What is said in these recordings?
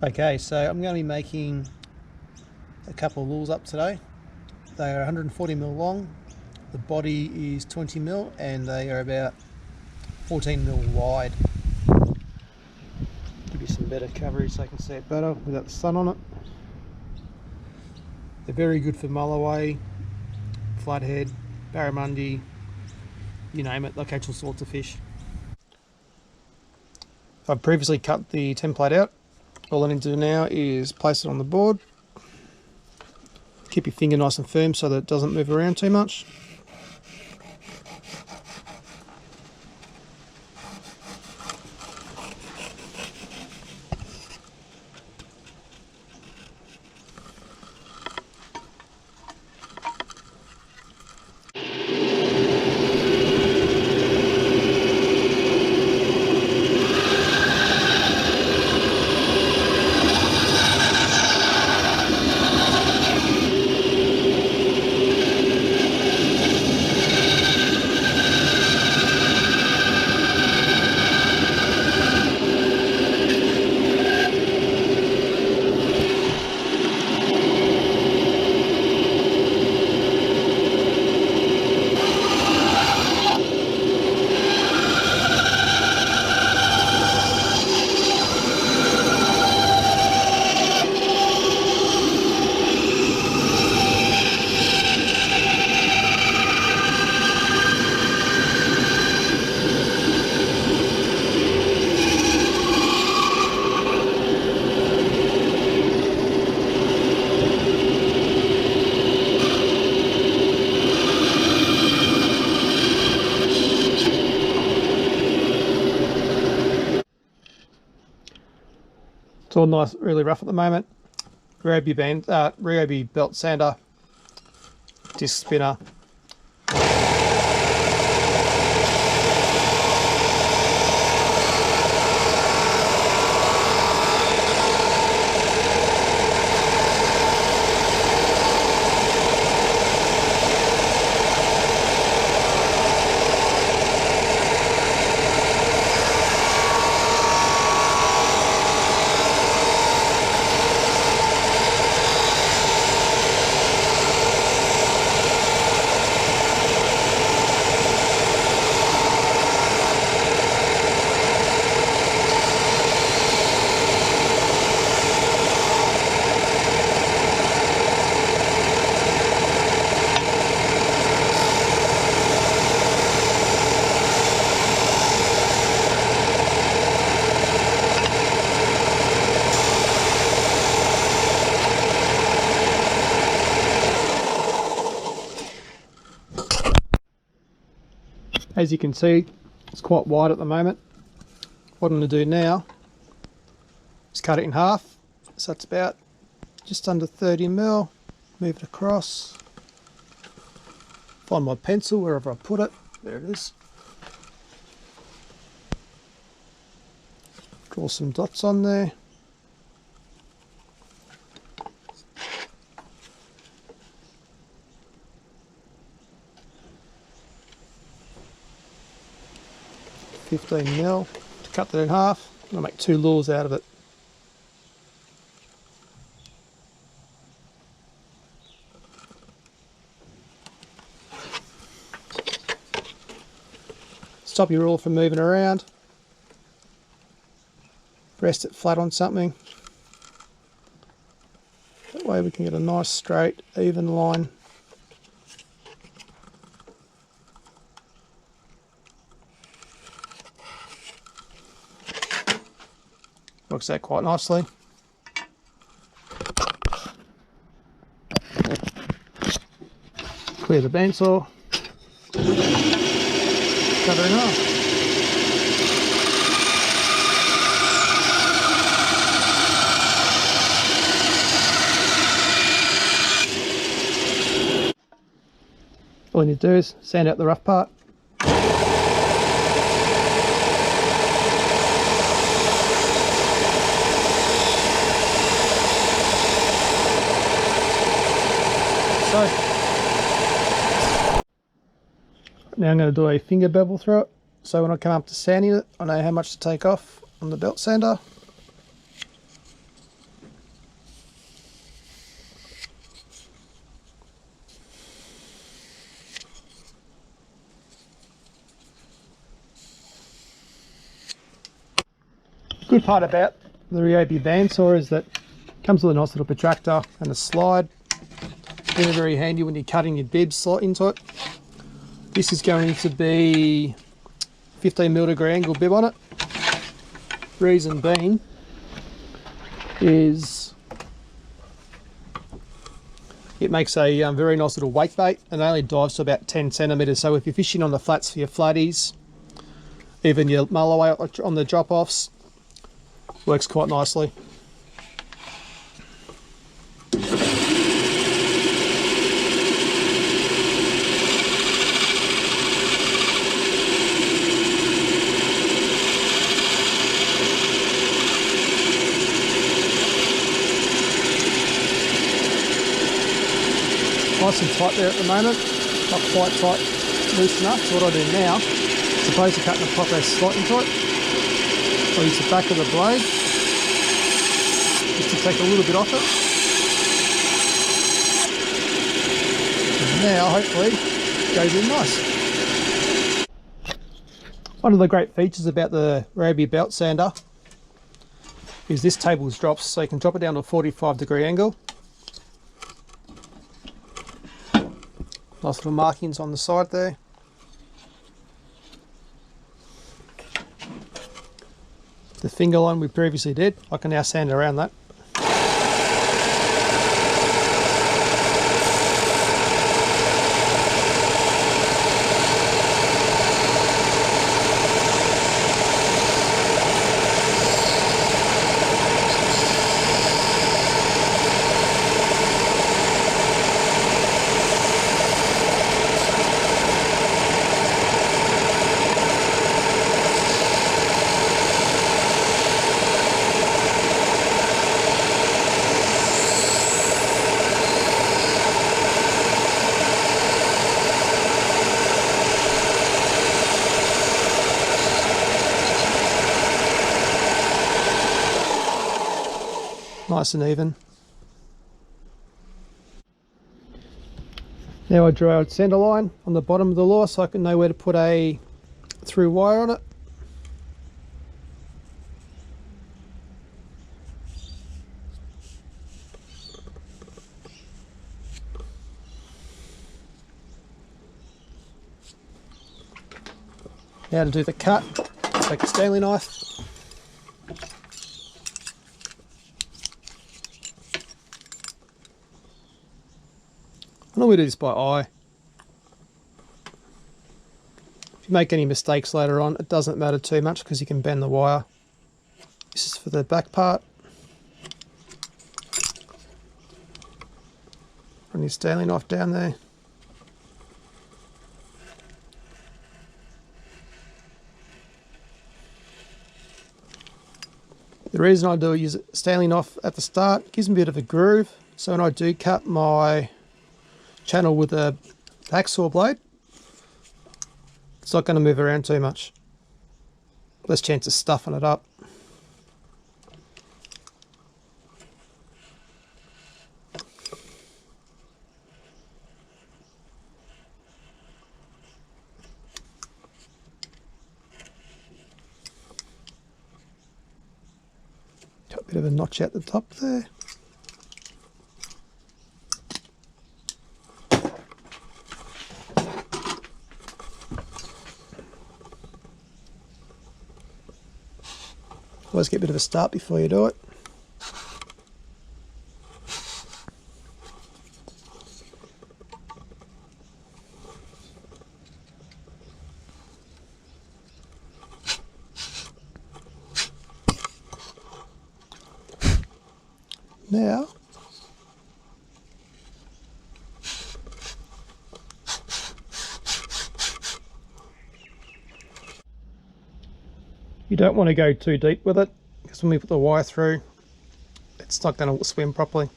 Okay, so I'm going to be making a couple of lures up today. They are 140mm long, the body is 20mm, and they are about 14mm wide. Give you some better coverage so I can see it better without the sun on it. They're very good for Mullaway, Flathead, barramundi, you name it, they'll catch all sorts of fish. I've previously cut the template out. All I need to do now is place it on the board. Keep your finger nice and firm so that it doesn't move around too much. It's all nice, really rough at the moment. Ryobi belt sander, disc spinner. As you can see, it's quite wide at the moment. What I'm going to do now is cut it in half, so it's about just under 30mm. Move it across, find my pencil wherever I put it, there it is. Draw some dots on there. $15mm to cut that in half. I'm going to make 2 lures out of it. Stop your reel from moving around. Rest it flat on something. That way we can get a nice straight, even line. Works out quite nicely. Clear the bandsaw. Cut her in half. All you need to do is sand out the rough part. So, now I'm going to do a finger bevel through it, so when I come up to sanding it, I know how much to take off on the belt sander. Good part about the Ryobi bandsaw is that it comes with a nice little protractor and a slide. Very, very handy when you're cutting your bibs slot into it. This is going to be 15mm degree angle bib on it. Reason being is it makes a very nice little wake bait, and it only dives to about 10 centimetres. So if you're fishing on the flats for your flatties, even your mullaway on the drop-offs, works quite nicely. Nice and tight there at the moment, not quite tight, loose enough. So what I do now, as opposed to cutting a proper slot into it, I use the back of the blade just to take a little bit off it. And now hopefully it goes in nice. One of the great features about the Ryobi belt sander is this tables drops, so you can drop it down to a 45-degree angle. Nice little markings on the side there. The finger line we previously did, I can now sand around that. Nice and even. Now I draw a centre line on the bottom of the lure so I can know where to put a through wire on it. Now to do the cut, take a Stanley knife. I normally do this by eye. If you make any mistakes later on, it doesn't matter too much because you can bend the wire. This is for the back part. Run your Stanley knife down there. The reason I do use a Stanley knife at the start, it gives me a bit of a groove, so when I do cut my channel with a hacksaw blade, it's not going to move around too much. Less chance of stuffing it up. Got a bit of a notch at the top there. Always get a bit of a start before you do it. Now, you don't want to go too deep with it, because when we put the wire through, it's not going to swim properly.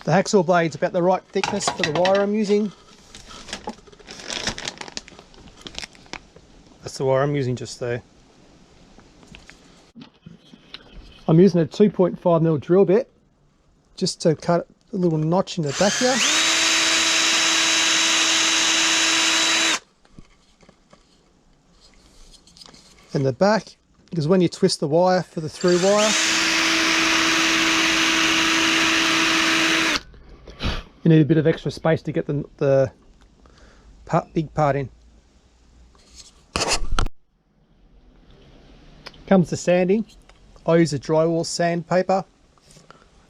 The hacksaw blade's about the right thickness for the wire I'm using. That's the wire I'm using just there. I'm using a 2.5mm drill bit just to cut a little notch in the back here. and the back, because when you twist the wire for the through wire, you need a bit of extra space to get the big part in. Comes to sanding, I use a drywall sandpaper.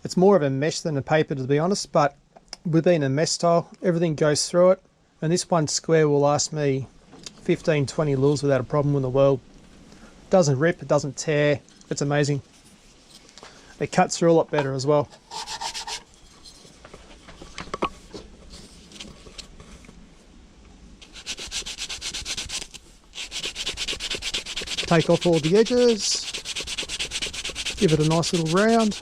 It's more of a mesh than a paper, to be honest, but with being a mesh style, everything goes through it, and this one square will last me 15-20 lures without a problem in the world. It doesn't rip, it doesn't tear, it's amazing. It cuts through a lot better as well. Take off all the edges, give it a nice little round.